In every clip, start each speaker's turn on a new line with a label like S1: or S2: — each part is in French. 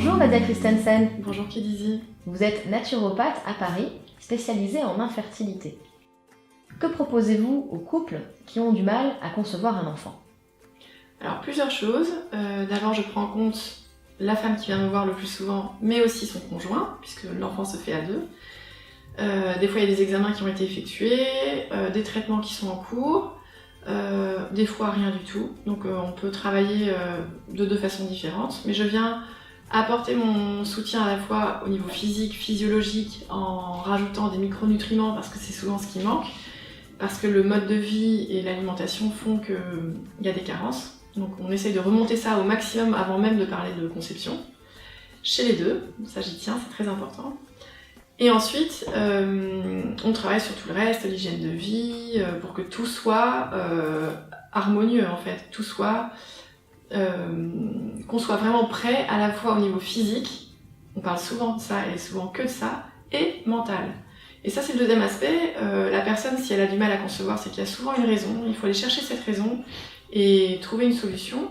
S1: Bonjour Nadia Christensen.
S2: Bonjour Kédizy.
S1: Vous êtes naturopathe à Paris, spécialisée en infertilité. Que proposez-vous aux couples qui ont du mal à concevoir un enfant?
S2: Alors plusieurs choses. D'abord je prends en compte la femme qui vient me voir le plus souvent, mais aussi son conjoint, puisque l'enfant se fait à deux. Des fois il y a des examens qui ont été effectués, des traitements qui sont en cours, des fois rien du tout. Donc on peut travailler de deux façons différentes, mais je viens apporter mon soutien à la fois au niveau physique, physiologique, en rajoutant des micronutriments parce que c'est souvent ce qui manque, parce que le mode de vie et l'alimentation font qu'il y a des carences. Donc on essaye de remonter ça au maximum avant même de parler de conception, chez les deux, ça j'y tiens, c'est très important. Et ensuite, on travaille sur tout le reste, l'hygiène de vie, pour que tout soit harmonieux en fait, tout soit... qu'on soit vraiment prêt à la fois au niveau physique, on parle souvent de ça et souvent que de ça, et mental. Et ça c'est le deuxième aspect, la personne si elle a du mal à concevoir c'est qu'il y a souvent une raison, il faut aller chercher cette raison et trouver une solution.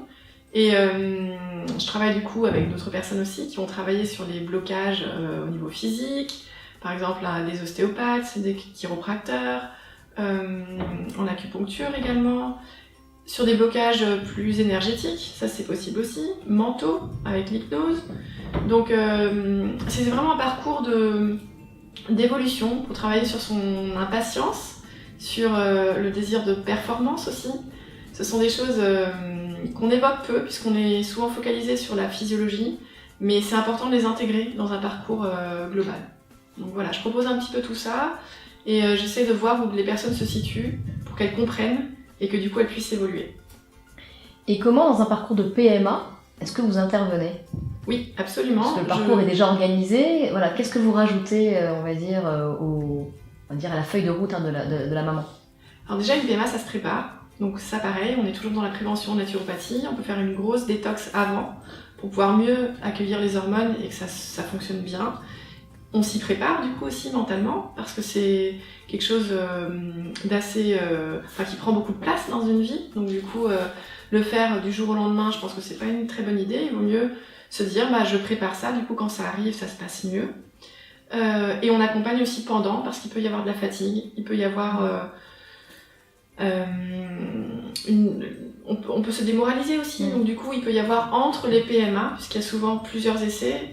S2: Et je travaille du coup avec d'autres personnes aussi qui ont travaillé sur les blocages au niveau physique, par exemple des ostéopathes, des chiropracteurs, en acupuncture également, sur des blocages plus énergétiques, ça c'est possible aussi, mentaux, avec l'hypnose. Donc c'est vraiment un parcours d'évolution pour travailler sur son impatience, sur le désir de performance aussi. Ce sont des choses qu'on évoque peu puisqu'on est souvent focalisé sur la physiologie, mais c'est important de les intégrer dans un parcours global. Donc voilà, je propose un petit peu tout ça et j'essaie de voir où les personnes se situent pour qu'elles comprennent et que du coup elles puissent évoluer.
S1: Et comment dans un parcours de PMA, est-ce que vous intervenez?
S2: Oui, absolument.
S1: Parce que le parcours est déjà organisé, voilà, qu'est-ce que vous rajoutez, on va dire à la feuille de route de la maman?
S2: Alors déjà une PMA ça se prépare, donc ça pareil, on est toujours dans la prévention de naturopathie, on peut faire une grosse détox avant pour pouvoir mieux accueillir les hormones et que ça fonctionne bien. On s'y prépare du coup aussi mentalement parce que c'est quelque chose d'assez, qui prend beaucoup de place dans une vie. Donc du coup, le faire du jour au lendemain, je pense que c'est pas une très bonne idée. Il vaut mieux se dire, je prépare ça. Du coup, quand ça arrive, ça se passe mieux. Et on accompagne aussi pendant parce qu'il peut y avoir de la fatigue, il peut y avoir on peut se démoraliser aussi, donc du coup il peut y avoir entre les PMA, puisqu'il y a souvent plusieurs essais,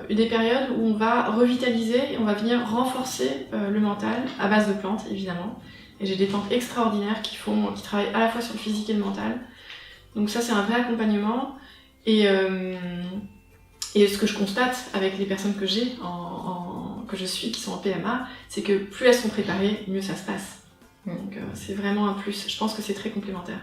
S2: des périodes où on va revitaliser et on va venir renforcer le mental à base de plantes évidemment. Et j'ai des plantes extraordinaires qui travaillent à la fois sur le physique et le mental. Donc ça c'est un vrai accompagnement. Et ce que je constate avec les personnes que j'ai, que je suis, qui sont en PMA, c'est que plus elles sont préparées, mieux ça se passe. Donc c'est vraiment un plus. Je pense que c'est très complémentaire.